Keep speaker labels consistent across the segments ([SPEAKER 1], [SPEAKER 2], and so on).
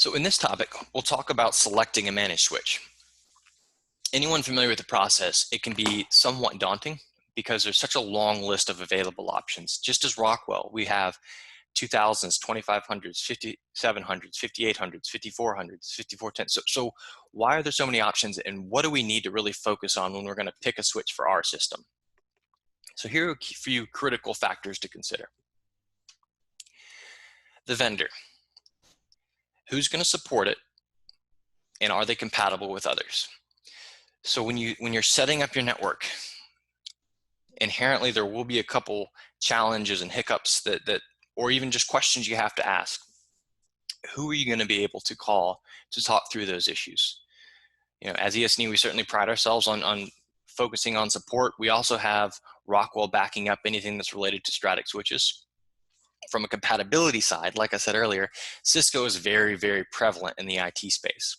[SPEAKER 1] So in this topic, we'll talk about selecting a managed switch. Anyone familiar with the process, it can be somewhat daunting because there's such a long list of available options. Just as Rockwell, we have 2000s, 2500s, 5700s, 5800s, 5400s, 5410s. So why are there so many options, and what do we need to really focus on when we're going to pick a switch for our system? So here are a few critical factors to consider. The vendor. Who's going to support it, and are they compatible with others? So when you're setting up your network, inherently there will be a couple challenges and hiccups that or even just questions you have to ask. Who are you going to be able to call to talk through those issues? As ESNE, we certainly pride ourselves on focusing on support. We also have Rockwell backing up anything that's related to Stratix switches. From a compatibility side, like I said earlier, Cisco is very, very prevalent in the IT space.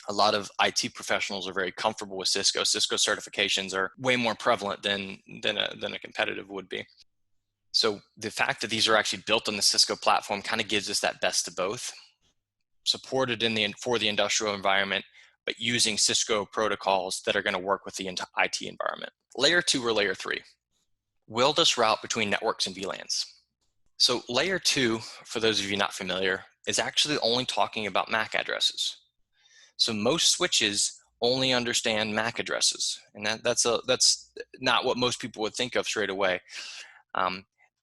[SPEAKER 1] A lot of IT professionals are very comfortable with Cisco. Cisco certifications are way more prevalent than a competitive would be. So the fact that these are actually built on the Cisco platform kind of gives us that best of both. Supported for the industrial environment, but using Cisco protocols that are going to work with the IT environment. Layer 2 or Layer 3. Will this route between networks and VLANs? So Layer 2, for those of you not familiar, is actually only talking about MAC addresses. So most switches only understand MAC addresses, and that's not what most people would think of straight away.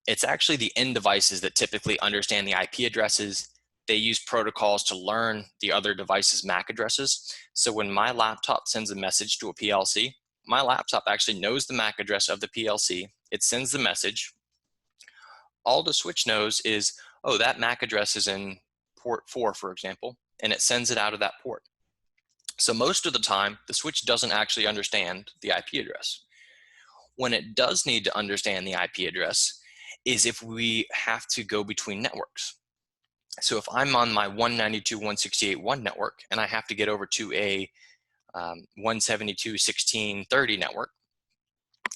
[SPEAKER 1] It's actually the end devices that typically understand the IP addresses. They use protocols to learn the other device's MAC addresses. So when my laptop sends a message to a PLC, my laptop actually knows the MAC address of the PLC. It sends the message. All the switch knows is, oh, that MAC address is in port 4, for example, and it sends it out of that port. So most of the time, the switch doesn't actually understand the IP address. When it does need to understand the IP address is if we have to go between networks. So if I'm on my 192.168.1 network and I have to get over to a 172.16.30 network,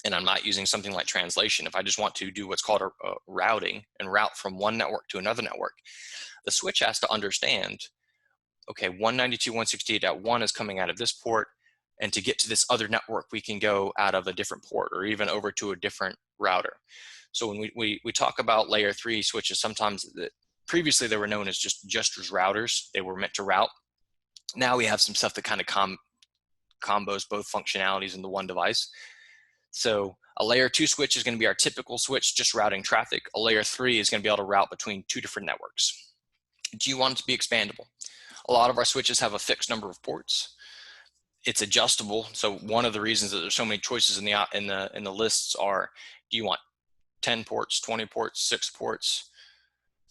[SPEAKER 1] and I'm not using something like translation, if I just want to do what's called a routing and route from one network to another network, the switch has to understand, okay, 192.168.1 is coming out of this port, and to get to this other network, we can go out of a different port or even over to a different router. So when we talk about Layer 3 switches, sometimes previously they were known as just as routers. They were meant to route. Now we have some stuff that kind of combos both functionalities into one device. So a Layer 2 switch is going to be our typical switch, just routing traffic. A Layer 3 is going to be able to route between two different networks. Do you want it to be expandable? A lot of our switches have a fixed number of ports. It's adjustable. So one of the reasons that there's so many choices in the lists are, do you want 10 ports, 20 ports, 6 ports?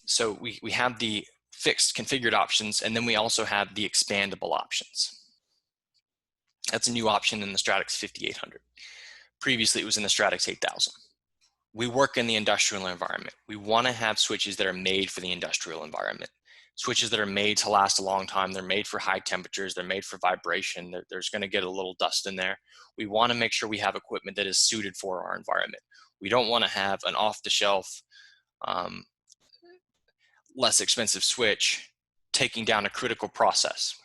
[SPEAKER 1] So we have the fixed configured options, and then we also have the expandable options. That's a new option in the Stratix 5800. Previously, it was in the Stratix 8000. We work in the industrial environment. We want to have switches that are made for the industrial environment. Switches that are made to last a long time. They're made for high temperatures. They're made for vibration. There's going to get a little dust in there. We want to make sure we have equipment that is suited for our environment. We don't want to have an off-the-shelf, less expensive switch taking down a critical process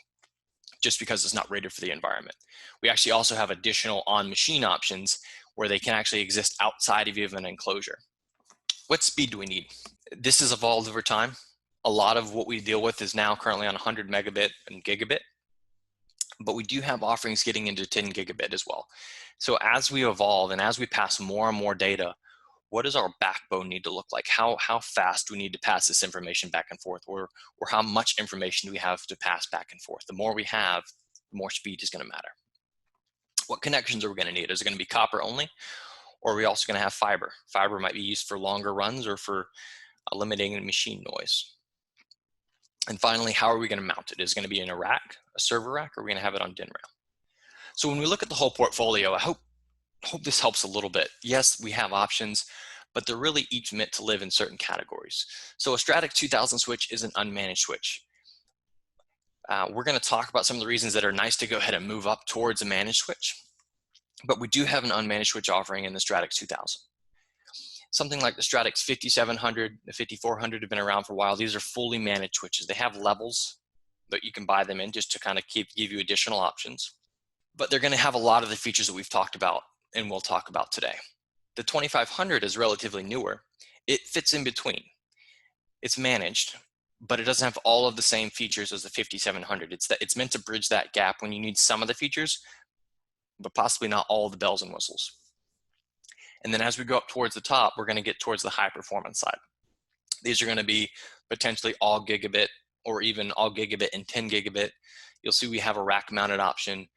[SPEAKER 1] just because it's not rated for the environment. We actually also have additional on-machine options where they can actually exist outside of even an enclosure. What speed do we need? This has evolved over time. A lot of what we deal with is now currently on 100 megabit and gigabit, but we do have offerings getting into 10 gigabit as well. So as we evolve and as we pass more and more data, what does our backbone need to look like? How fast do we need to pass this information back and forth, or how much information do we have to pass back and forth? The more we have, the more speed is going to matter. What connections are we going to need? Is it going to be copper only, or are we also going to have fiber? Fiber might be used for longer runs or for eliminating machine noise. And finally, how are we going to mount it? Is it going to be in a rack, a server rack, or are we going to have it on DIN rail? So when we look at the whole portfolio, I hope this helps a little bit. Yes, we have options, but they're really each meant to live in certain categories. So a Stratix 2000 switch is an unmanaged switch. We're going to talk about some of the reasons that are nice to go ahead and move up towards a managed switch, but we do have an unmanaged switch offering in the Stratix 2000. Something like the Stratix 5700, the 5400 have been around for a while. These are fully managed switches. They have levels that you can buy them in just to kind of give you additional options. But they're going to have a lot of the features that we've talked about and we'll talk about today. The 2500 is relatively newer. It fits in between. It's managed, but it doesn't have all of the same features as the 5700. It's meant to bridge that gap when you need some of the features, but possibly not all the bells and whistles. And then as we go up towards the top, we're going to get towards the high performance side. These are going to be potentially all gigabit or even all gigabit and 10 gigabit. You'll see we have a rack mounted option.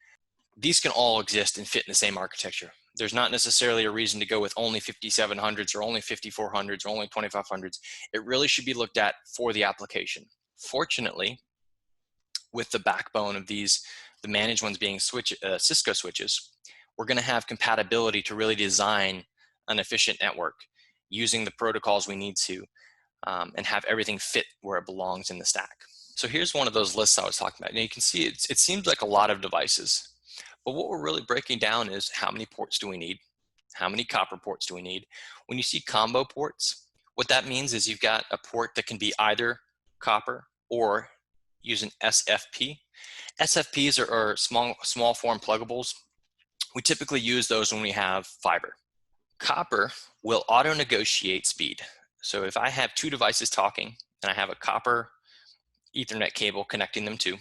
[SPEAKER 1] These can all exist and fit in the same architecture. There's not necessarily a reason to go with only 5700s or only 5400s or only 2500s. It really should be looked at for the application. Fortunately, with the backbone of these, the managed ones being Cisco switches, we're going to have compatibility to really design an efficient network using the protocols we need to and have everything fit where it belongs in the stack. So here's one of those lists I was talking about. Now you can see it seems like a lot of devices, but what we're really breaking down is how many ports do we need? How many copper ports do we need? When you see combo ports, what that means is you've got a port that can be either copper or use an SFP. SFPs are small form pluggables. We typically use those when we have fiber. Copper will auto negotiate speed. So if I have two devices talking and I have a copper Ethernet cable connecting them to,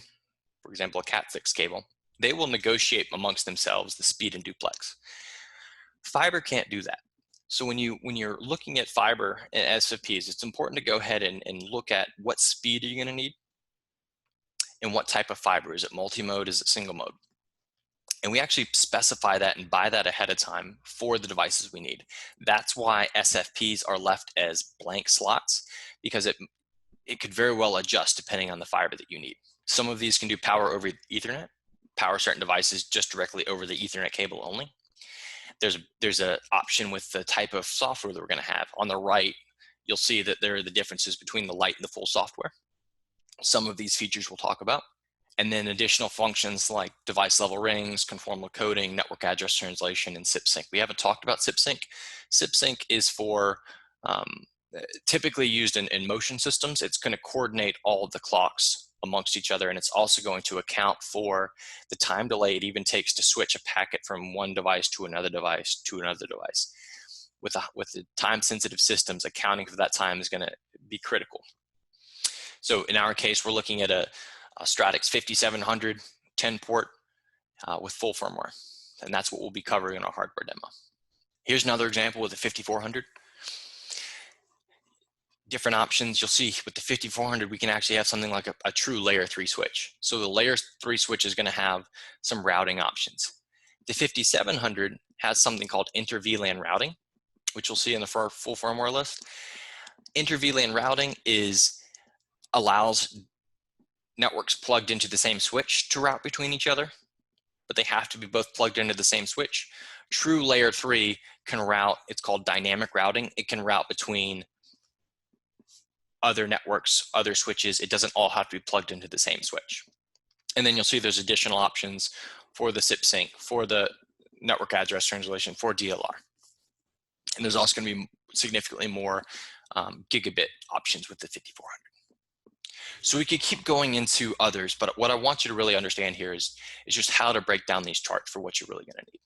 [SPEAKER 1] for example, a Cat6 cable, they will negotiate amongst themselves the speed in duplex. Fiber can't do that. So when you're looking at fiber and SFPs, it's important to go ahead and look at what speed are you going to need and what type of fiber. Is it multi-mode? Is it single mode? And we actually specify that and buy that ahead of time for the devices we need. That's why SFPs are left as blank slots, because it could very well adjust depending on the fiber that you need. Some of these can do power over Ethernet, power certain devices just directly over the Ethernet cable only. There's an option with the type of software that we're going to have. On the right, you'll see that there are the differences between the light and the full software. Some of these features we'll talk about. And then additional functions like device level rings, conformal coding, network address translation, and SIP sync. We haven't talked about SIP sync. SIP sync is for typically used in motion systems. It's going to coordinate all of the clocks amongst each other, and it's also going to account for the time delay it even takes to switch a packet from one device to another device to another device. With the time-sensitive systems, accounting for that time is going to be critical. So in our case, we're looking at a Stratix 5700 10-port with full firmware, and that's what we'll be covering in our hardware demo. Here's another example with a 5400. Different options. You'll see with the 5400, we can actually have something like a true layer 3 switch. So the layer 3 switch is going to have some routing options. The 5700 has something called inter-VLAN routing, which you'll see in the full firmware list. Inter-VLAN routing allows networks plugged into the same switch to route between each other, but they have to be both plugged into the same switch. True layer 3 can route, it's called dynamic routing. It can route between other networks, other switches. It doesn't all have to be plugged into the same switch. And then you'll see there's additional options for the SIP sync, for the network address translation, for DLR. And there's also going to be significantly more gigabit options with the 5400. So we could keep going into others, but what I want you to really understand here is just how to break down these charts for what you're really going to need.